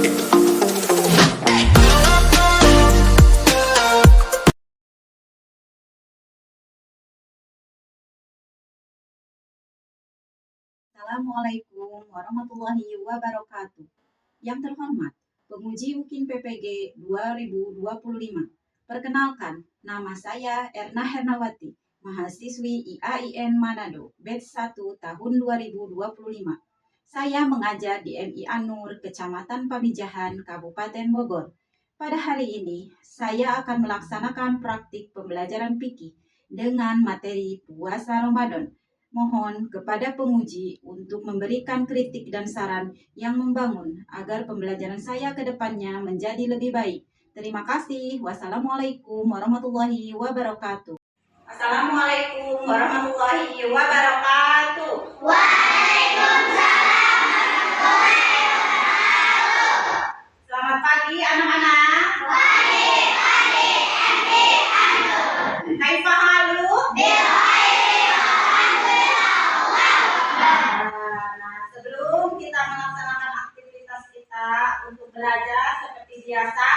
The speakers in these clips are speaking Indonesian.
Assalamualaikum warahmatullahi wabarakatuh. Yang terhormat, penguji UKIN PPG 2025. Perkenalkan, nama saya Erna Hernawati, mahasiswi IAIN Manado, batch 1 tahun 2025. Saya mengajar di MI An-Nur, Kecamatan Pamijahan, Kabupaten Bogor. Pada hari ini, saya akan melaksanakan praktik pembelajaran fikih dengan materi puasa Ramadan. Mohon kepada penguji untuk memberikan kritik dan saran yang membangun agar pembelajaran saya ke depannya menjadi lebih baik. Terima kasih. Wassalamualaikum warahmatullahi wabarakatuh. Assalamualaikum warahmatullahi wabarakatuh. Selamat pagi anak-anak. Kaifa halu? Sebelum kita melaksanakan aktivitas kita untuk belajar seperti biasa,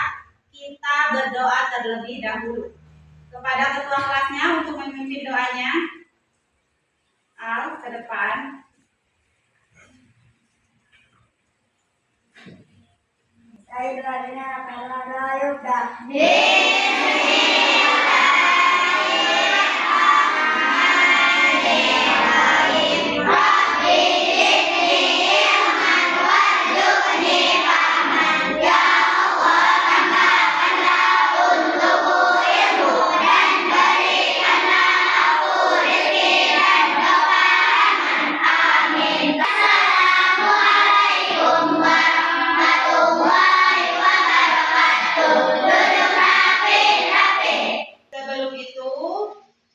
kita berdoa terlebih dahulu. Kepada ketua kelasnya untuk memimpin doanya. Al, ke depan. Saya doanya kalau doa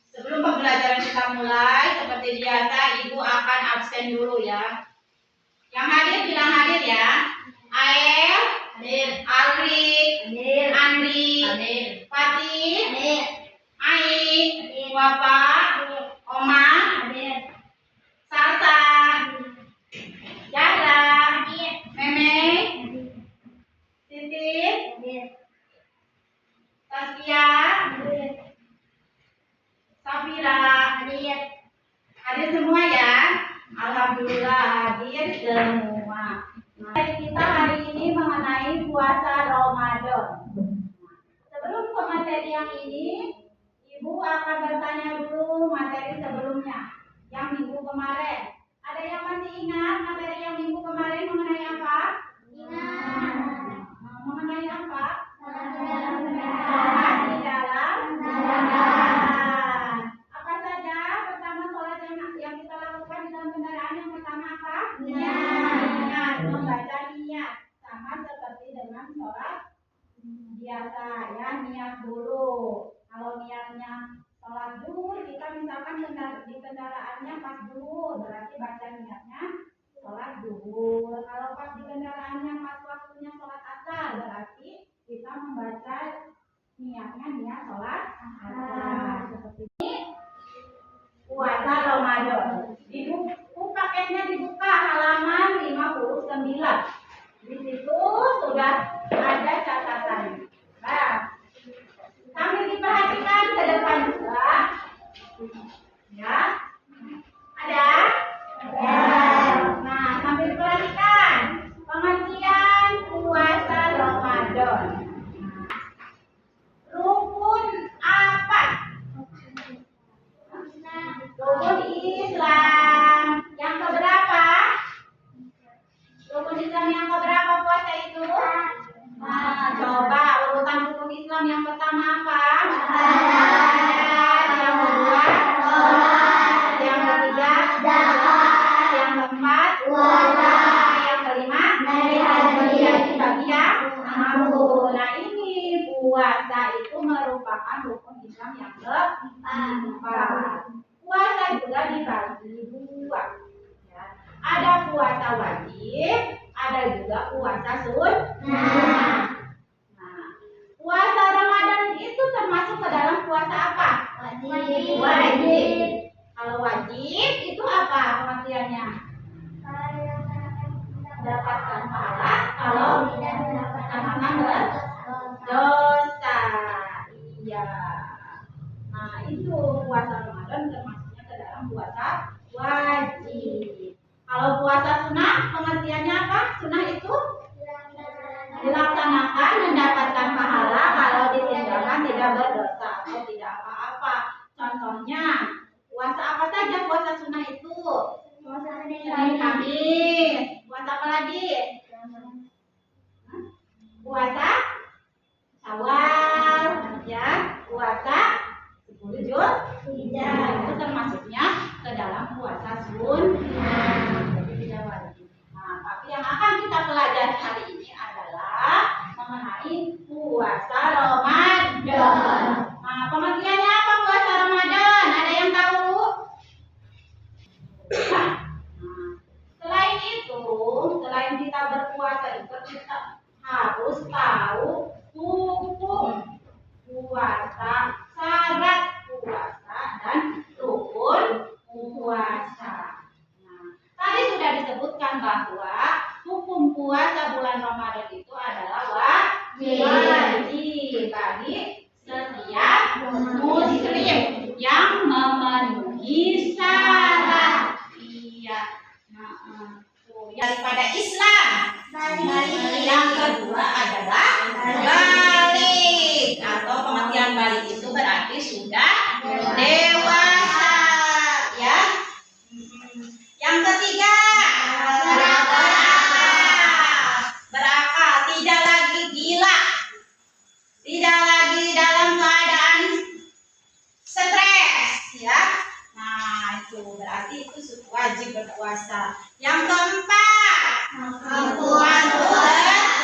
Sebelum pembelajaran kita mulai, seperti biasa Ibu akan absen dulu ya. Yang hadir bilang hadir ya. Ael, hadir. Alri, hadir. Andri, hadir. Fatih, hadir. Ai, hadir. Bapak, hadir. Oma, hadir. Salsa, Yara, hadir. Meme, hadir. Titit, hadir. Taskia, hadir. Safira, hadir. Hadir semua ya. Alhamdulillah hadir semua. Materi kita hari ini mengenai puasa Ramadan. Sebelum ke materi yang ini, Ibu akan bertanya dulu materi sebelumnya yang minggu kemarin. Ada yang masih ingat materi yang minggu kemarin mengenai apa? Ingat. Mengenai apa? Sholat di dalam kendaraan. Apa saja pertama sholat yang kita lakukan di dalam kendaraan? Yang pertama apa? Niat. Membaca niat. Sama seperti dengan sholat biasa ya, niat dulu. Kalau niatnya sholat zuhur, kita misalkan di kendaraannya pas zuhur, berarti baca niatnya sholat zuhur. Kalau pas di kendaraannya pas waktunya sholat asar, berarti kita membaca niatnya niat sholat asar. Seperti ini puasa Ramadan. Di buku paketnya dibuka halaman 59. Di situ sudah ada catatan. Nah, sambil diperhatikan ke depan juga. Ya. Ada? Ada. Nah, sambil diperhatikan pengertian puasa Ramadan. Rukun apa? Rukun Islam. Yang keberapa? Rukun Islam yang keberapa puasa itu? Nah, coba urutan rukun Islam yang pertama apa? Yang kedua? Yang ketiga? Yang keempat? Yang kelima? Bagi yang mampu. Nah, ini puasa itu merupakan rukun Islam yang keempat. Puasa juga dibagi dua. Ya. Ada puasa wajib, ada juga puasa sunnah. Nah, puasa Ramadan itu termasuk ke dalam puasa apa? Wajib. Kalau wajib itu apa pengertiannya? Mendapatkan pahala kalau bulan Ramadan itu adalah wajib bagi setiap muslim yang memenuhi syarat. Iya. Daripada Islam. Yang kedua adalah balik, atau pengertian balik itu berarti sudah dewasa, ya. Yang ketiga, berakal, tidak lagi gila, tidak lagi dalam keadaan stres, ya. Nah, itu berarti itu wajib berpuasa. Yang keempat,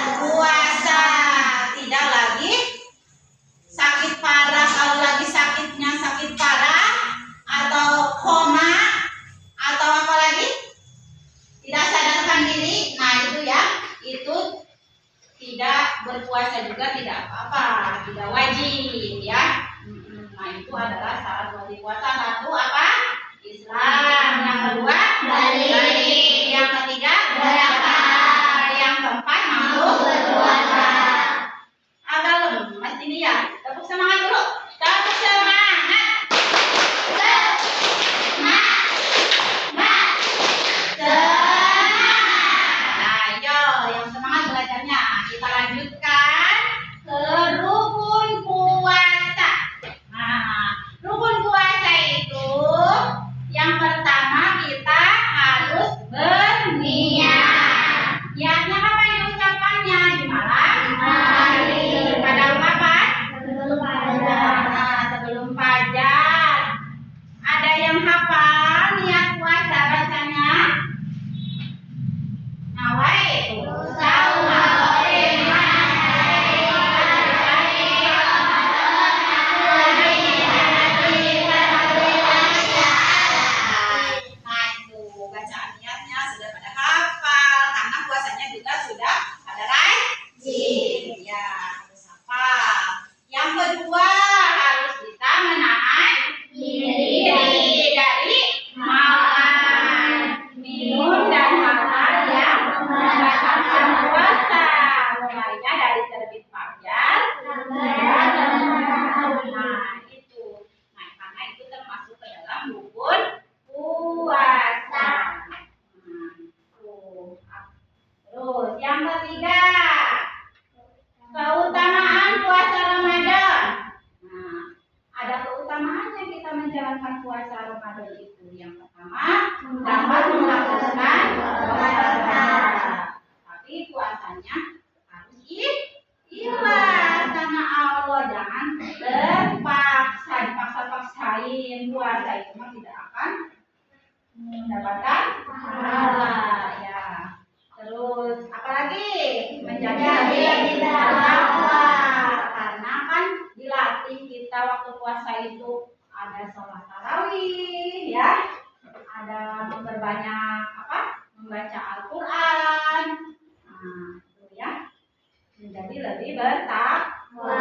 berpuasa, tidak lagi sakit parah. Kalau lagi sakitnya sakit parah atau koma atau apa lagi, tidak sadarkan diri, nah itu ya, itu tidak berpuasa juga tidak apa-apa, tidak wajib, ya. Nah, itu adalah syarat wajib puasa. Satu apa? Islam. Yang kedua balik. Yang ketiga berakal. Yang keempat mampu berpuasa. Agak lemas ini ya. Tepuk semangat dulu. Tepuk semangat. Nah, yo, yang semangat belajarnya. Kita lanjutkan ke rukun puasa. Nah, rukun puasa itu yang pertama kita harus berniat. Niatnya kapan diucapkannya? Di malam hari. Pada kapan? Sebelum fajar. Ada yang hafal niat puasa bacanya? Nawaitu saum bacaan niatnya sudah pada hafal, karena puasanya juga sudah pada rajin, ya, harus hafal. Yang kedua, harus kita menahan diri dari makan, minum, dan hal-hal yang membatalkan puasa, mulainya dari terbit fajar nah itu. Nah, karena itu termasuk ke dalam rukun puasa. Terus yang ketiga, keutamaan puasa Ramadan. Nah, ada keutamaannya kita menjalankan puasa Ramadan itu. Yang pertama, dapat menghapuskan dosa-dosa. Tapi puasanya harus ikhlas karena Allah, jangan terpaksa, dipaksa-paksain. Puasa itu mah tidak akan mendapatkan pahala, ya. Terus apalagi menjaga diri bertakwa, karena kan dilatih kita waktu puasa itu ada sholat tarawih, ya, ada memperbanyak apa, membaca Al-Quran, nah itu ya, menjadi lebih bertakwa.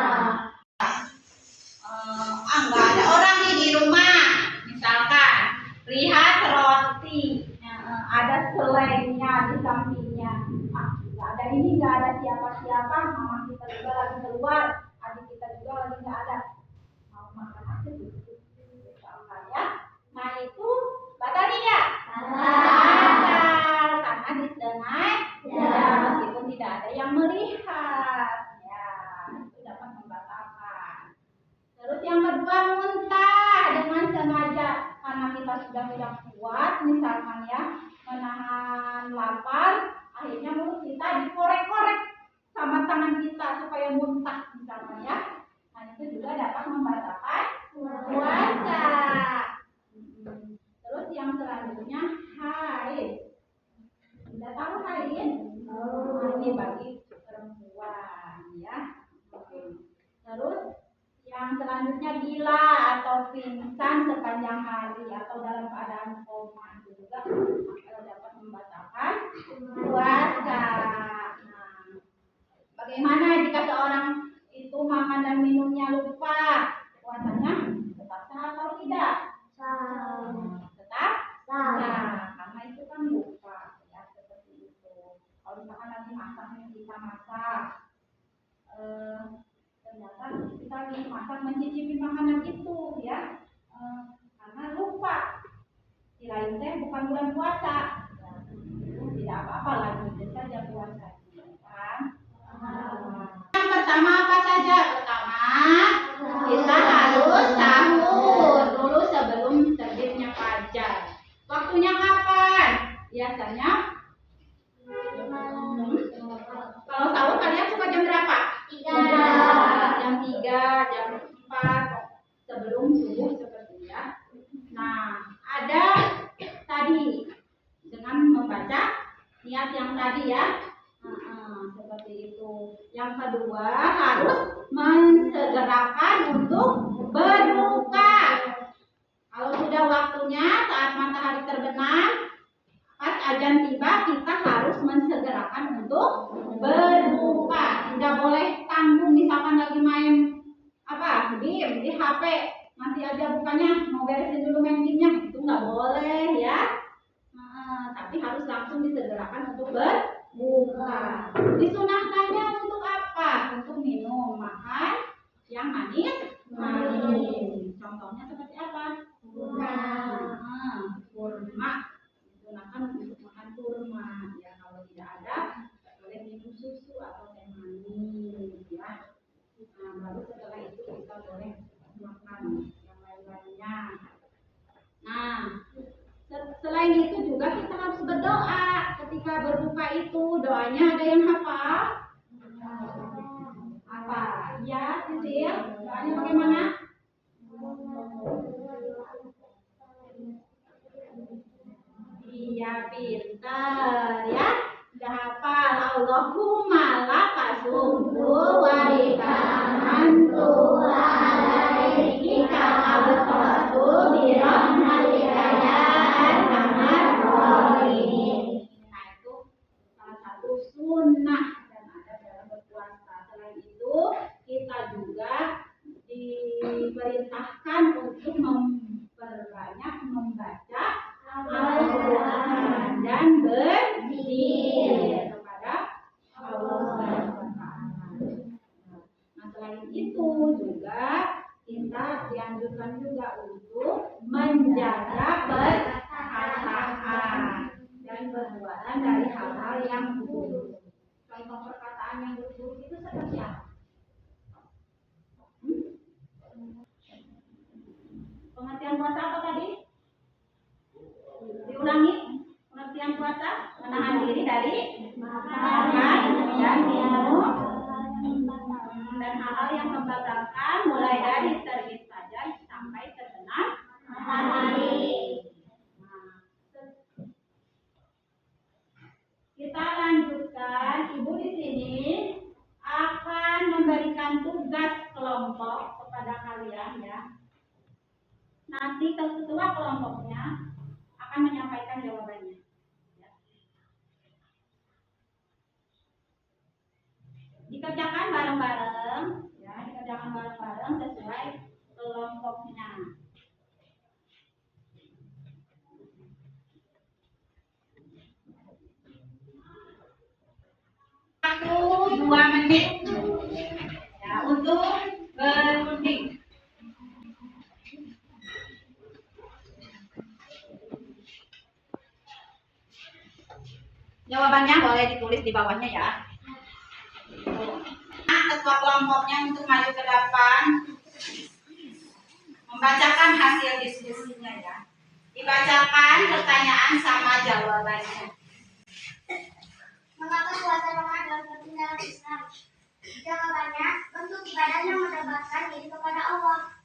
Nggak ada orang nih di rumah, misalkan lihat roti, ada selainya di sampingnya, nggak ada ini, nggak ada siapa-siapa, mama kita juga lagi keluar, adik kita juga lagi nggak ada, mau makan aja gitu, misalkan ya. Nah itu batal tidak? Batal, karena disengaja, meskipun tidak ada yang melihat, ya, itu dapat membatalkan. Terus yang kedua, muntah dengan sengaja, karena kita sudah tidak kuat, misalkan ya, menahan lapar, akhirnya mulut kita dikorek-korek sama tangan kita supaya muntah, misalkan ya. Nah itu juga dapat membatalkan puasa. Terus yang selanjutnya, haid. Sudah tahu haid? Ini bagi perempuan, ya. Terus yang selanjutnya gila atau pingsan sepanjang hari atau dalam keadaan koma, itu juga dapat membatalkan puasa. Nah, bagaimana jika seorang itu makan dan minumnya lupa, puasanya tetap sah atau tidak? Tetap sah, karena itu kan lupa, ya, seperti itu. Kalau misalkan lagi masak kita masak. Ternyata kita masak mencicipi makanan itu ya, karena lupa. Kirain teh bukan bulan puasa. Tidak apa-apa, lanjutin saja puasa kan. Yang pertama apa saja? Pertama, kita harus sahur dulu sebelum terbitnya fajar. Waktunya kapan? Biasanya kalau sahur kalian suka jam berapa? Jam 3, jam 4 sebelum subuh seperti ya. Nah, ada tadi dengan membaca niat yang tadi ya. Seperti itu. Yang kedua harus mensegerakan untuk berbuka. Kalau sudah waktunya saat matahari terbenam, pas azan tiba kita harus mensegerakan untuk berbuka. Tidak boleh tanggung misalkan lagi main game di HP, nanti aja bukanya mau beresin dulu main gamenya, itu nggak boleh ya. Tapi harus langsung disegerakan untuk berbuka. Disunahkannya untuk apa? Untuk minum, makan yang manis. Contohnya seperti apa? Kurma. Digunakan untuk makan kurma. Ya, kalau tidak ada, boleh minum susu atau teh manis. Ya. Baru setelah itu kita boleh makan yang lain-lainnya. Nah, selain itu juga kita harus berdoa ketika berbuka itu. Doanya ada yang hafal? Apa? Ya, Sisil. Doanya bagaimana? Iya, pintar ya. Udah hafal. Allahumma lakasumtu wa ikamantu alaihi ka'abtatu birahmatika ya arhamar rahimin. Nah, itu salah satu sunnah dan ada dalam berpuasa. Selain itu, kita juga diperintahkan untuk memperbanyak membaca Al-Quran dan berzikir kepada Allah Subhanahu wa Ta'ala. Nah, selain itu juga kita dianjurkan juga untuk menjaga perkataan dan perbuatan dari hal-hal yang buruk. Contoh perkataan yang buruk itu seperti apa? Pengertian puasa apa tadi? Diulangi. Pengertian puasa menahan diri dari makan dan minum dan hal-hal yang membatalkan mulai dari terbit fajar sampai terbenam matahari. Nah, kita lanjutkan. Ibu di sini akan memberikan tugas kelompok kepada kalian ya. Nanti ketua kelompoknya akan menyampaikan jawabannya. Dikerjakan bareng-bareng, ya, dikerjakan bareng-bareng sesuai kelompoknya. Waktu 2 menit ya, untuk berunding. Jawabannya boleh ditulis di bawahnya ya. Nah, ketua kelompoknya untuk maju ke depan membacakan hasil diskusinya ya. Dibacakan pertanyaan sama jawabannya. Mengapa puasa Ramadan penting dalam Islam? Jawabannya, bentuk ibadah yang mendekatkan diri kepada Allah.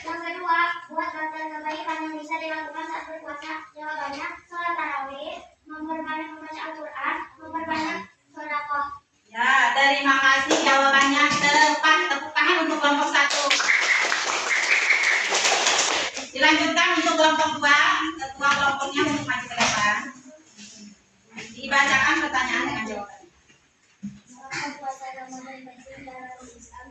Yang kedua, buat latihan kebaikan yang bisa dilakukan saat berpuasa. Jawabannya, sholat tarawih, memperbanyak membaca Al-Quran, memperbanyak sedekah. Ya, terima kasih jawabannya tepat. Tepuk tangan untuk kelompok 1. Dilanjutkan untuk kelompok 2, ketua kelompoknya untuk maju ke depan. Dibacakan pertanyaan dengan jawaban. Mengapa puasa Ramadan penting dalam Islam?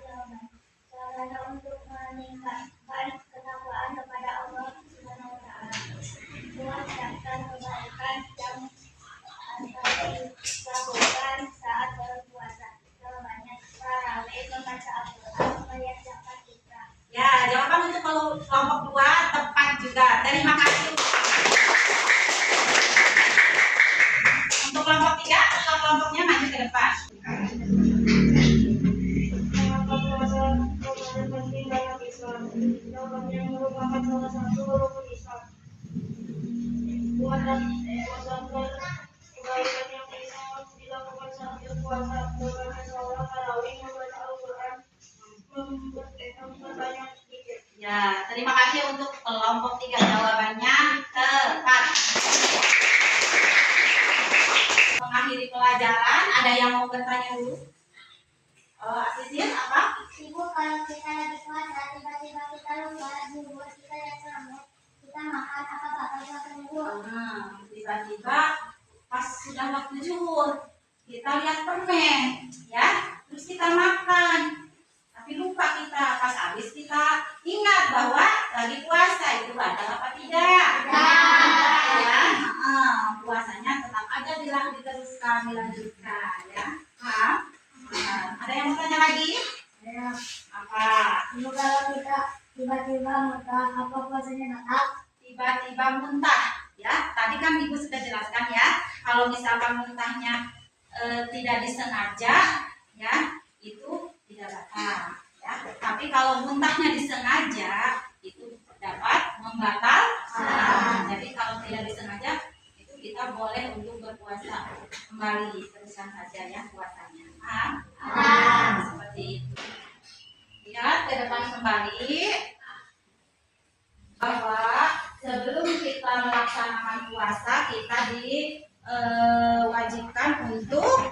Jawabannya untuk meningkatkan ketakwaan kepada Allah Subhanahu wa Ta'ala. Buat daftar kebaikan yang harus dilakukan saat berpuasa. salah satu rukun Islam. Buatan kebaikan yang bisa dilakukan saat berpuasa, membaca sholat tarawih, membaca Al-Quran, memperbanyak zikir. Ya, terima kasih untuk kelompok 3 jawabannya tepat. Mengakhiri pelajaran, ada yang mau bertanya dulu? Asisin apa? Ibu, kalau kita lagi puasa, tiba-tiba kita lupa bubur kita yang selamat, kita makan apa bakal makan ibu? Tiba-tiba pas sudah waktu zuhur, kita lihat permen, ya, terus kita makan. Tapi lupa kita, pas habis kita ingat bahwa lagi puasa, itu batal apa tidak? Ya, puasanya tetap aja diteruskan, dilanjutkan, ya. Ada yang mau tanya lagi? Ya. Apa? Ibu, kalau kita tiba-tiba muntah, apa puasanya batal? Tiba-tiba muntah, ya. Tadi kan Ibu sudah jelaskan ya, kalau misalkan muntahnya tidak disengaja, ya, itu tidak batal, ya. Tapi kalau muntahnya disengaja, itu dapat membatalkan. Jadi kalau tidak disengaja, itu kita boleh untuk berpuasa kembali, teruskan saja ya puasanya. Seperti itu. Lihat ke depan kembali bahwa sebelum kita melaksanakan puasa, kita diwajibkan untuk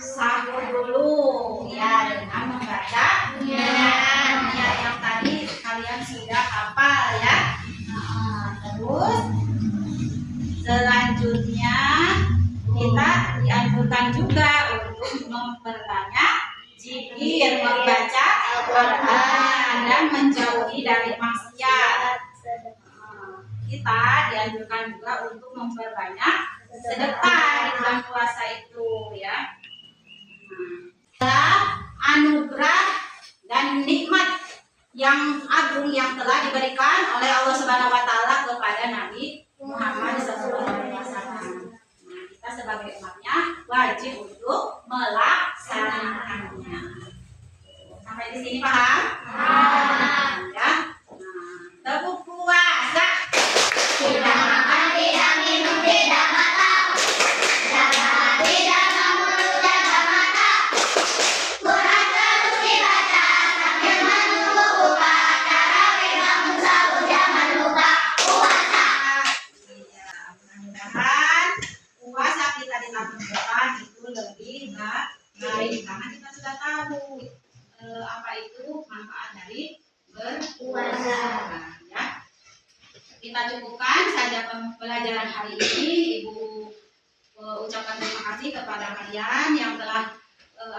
sahur dulu, ya, dengan membaca niat yang tadi kalian sudah hafal ya. Terus selanjutnya kita dianjurkan juga untuk memperbanyak zikir, membaca Al-Quran, dan menjauhi dari maksiat. Kita dianjurkan juga untuk memperbanyak sedekah di bulan puasa itu, ya. Anugerah dan nikmat yang agung yang telah diberikan oleh Allah Subhanahu wa taala kepada Nabi Muhammad SAW. Kita sebagai umatnya wajib untuk melaksanakannya. Sampai di sini paham? Ya. Tepuk puasa. Tidak makan, tidak minum, tidak makan. Jaga tidak mulut, jaga mata. Quran terus dibaca sambil menunggu buka. Tarawih bangun sahur, jangan lupa puasa. Mudah-mudahan puasa kita di tahun depan itu lebih baik, karena kita sudah tahu apa itu manfaat dari berpuasa. Ya. Kita cukupkan saja pembelajaran hari ini. Ibu ucapkan terima kasih kepada kalian yang telah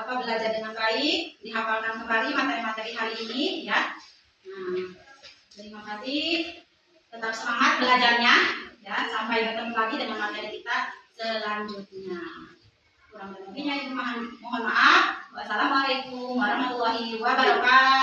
belajar dengan baik, dihafalkan kembali materi-materi hari ini, ya. Terima kasih. Tetap semangat belajarnya, ya. Sampai bertemu lagi dengan materi kita selanjutnya. Kurang lebihnya Ibu mohon maaf. Wassalamualaikum warahmatullahi wabarakatuh.